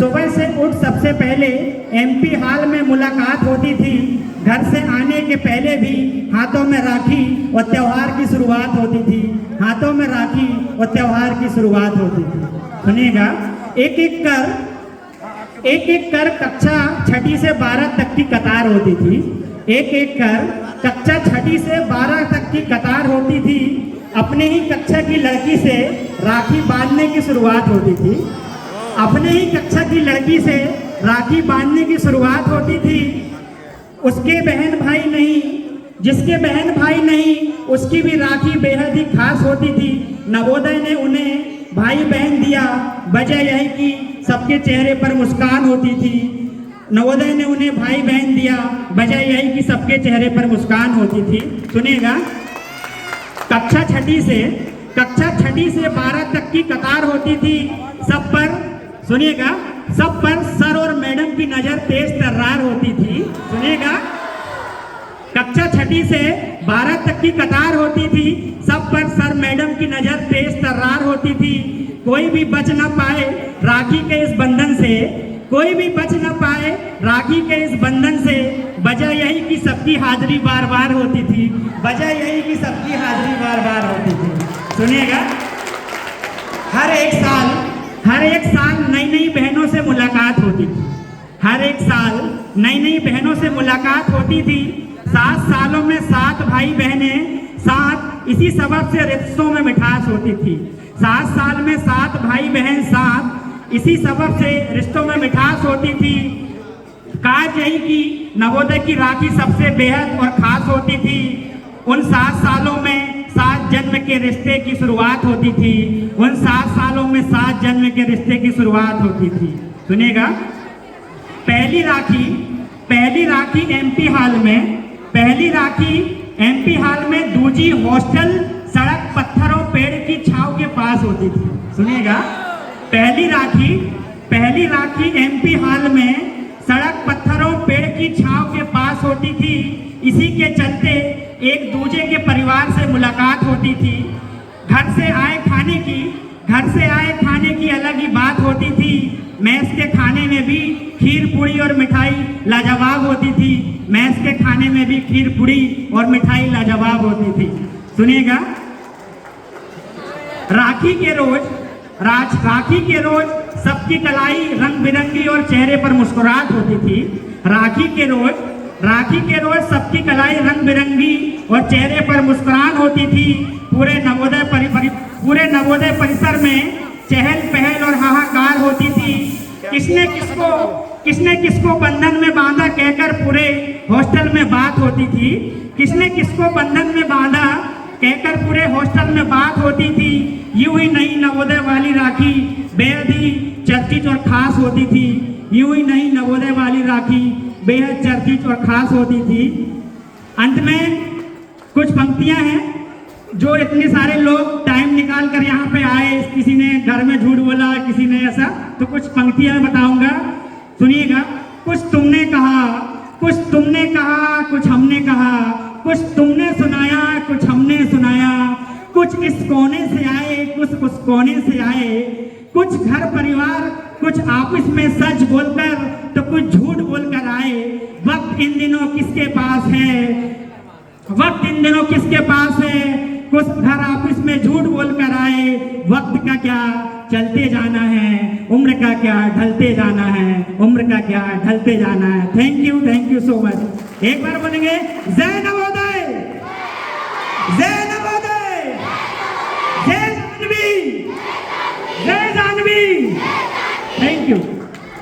सुबह से उठ सबसे पहले एमपी हॉल में मुलाकात होती थी। घर से आने के पहले भी हाथों में राखी और त्योहार की शुरुआत होती थी। हाथों में राखी और त्योहार की शुरुआत होती थी। सुनिएगा, एक एक कर कक्षा 6ठी से 12 तक की कतार होती थी। एक एक कर कक्षा 6ठी से 12 तक की कतार होती थी। अपने ही कक्षा की लड़की से राखी बांधने की शुरुआत होती थी। अपने ही कक्षा की लड़की से राखी बांधने की शुरुआत होती थी। उसके बहन भाई नहीं, जिसके बहन भाई नहीं, उसकी भी राखी बेहद ही खास होती थी। नवोदय ने उन्हें भाई बहन दिया, वजह यह कि सबके चेहरे पर मुस्कान होती थी। नवोदय ने उन्हें भाई बहन दिया, वजह यही कि सबके चेहरे पर मुस्कान होती थी। सुनिएगा, कक्षा 6ठी से 12 तक की कतार होती थी। सब पर, सुनिएगा, सब पर सर और मैडम की नजर तेज तर्रार होती थी। सुनिएगा, कक्षा 6ठी से 12 तक की कतार होती थी। सब पर सर मैडम की नजर तेज तर्रार होती थी। कोई भी बच न पाए राखी के इस बंधन से, कोई भी बच न पाए राखी के इस बंधन से। वजह यही कि सबकी हाजिरी बार बार होती थी। वजह यही कि सबकी हाजिरी बार बार होती थी। सुनिएगा, हर एक साल नई नई बहनों से मुलाकात होती थी। हर एक साल नई नई बहनों से मुलाकात होती थी। 7 सालों में 7 भाई बहनें साथ, इसी सबब से रिश्तों में मिठास होती थी। 7 साल में 7 भाई बहन साथ, इसी सबब से रिश्तों में मिठास होती थी। काज यही कि नवोदय की राखी सबसे बेहद और खास होती थी। उन 7 सालों में 7 जन्म के रिश्ते की शुरुआत होती थी। उन 7 सालों में 7 जन्म के रिश्ते की शुरुआत होती थी। सुनिएगा, पहली राखी एमपी हॉल में दूजी हॉस्टल सड़क पत्थरों पेड़ की छांव के पास होती थी। सुनिएगा, पहली राखी एमपी हॉल में सड़क पत्थरों पेड़ की छांव के पास होती थी। इसी के चलते एक दूजे के परिवार से मुलाकात होती थी। घर से आए खाने की अलग ही बात होती थी। मैस के खाने में भी खीर पूड़ी और मिठाई लाजवाब होती थी। मैस के खाने में भी खीर पूड़ी और मिठाई लाजवाब होती थी। सुनिएगा, राखी के रोज सबकी कलाई रंग बिरंगी और चेहरे पर मुस्कुराहट होती थी। राखी के रोज सबकी कलाई रंग बिरंगी और चेहरे पर मुस्कुराहट होती थी। पूरे नवोदय परिसर में चहल पहल और हाहाकार होती थी। किसने किसको बंधन में बांधा कहकर पूरे हॉस्टल में बात होती थी। किसने किसको बंधन में बांधा कहकर पूरे हॉस्टल में बात होती थी। यूं ही नहीं नवोदय वाली राखी बेहद ही चर्चित और खास होती थी। यूं ही नहीं नवोदय वाली राखी बेहद चर्चित और खास होती थी। अंत में कुछ पंक्तियां हैं जो इतने सारे लोग टाइम निकाल कर यहाँ पे आए। किसी ने घर में झूठ बोला, किसी ने ऐसा, तो कुछ पंक्तियां मैं बताऊंगा, सुनिएगा। कुछ तुमने कहा, कुछ हमने कहा, कुछ तुमने सुनाया, कुछ हमने सुनाया। कुछ इस कोने से आए, कुछ उस कोने से आए। कुछ घर परिवार, कुछ आपस में सच बोलकर तो कुछ झूठ बोलकर आए। वक्त इन दिनों किसके पास है? कुछ घर आपस में झूठ बोलकर आए। वक्त का क्या चलते जाना है, उम्र का क्या ढलते जाना है। Thank you so much. एक बार बोलेंगे जय नवोदय, जय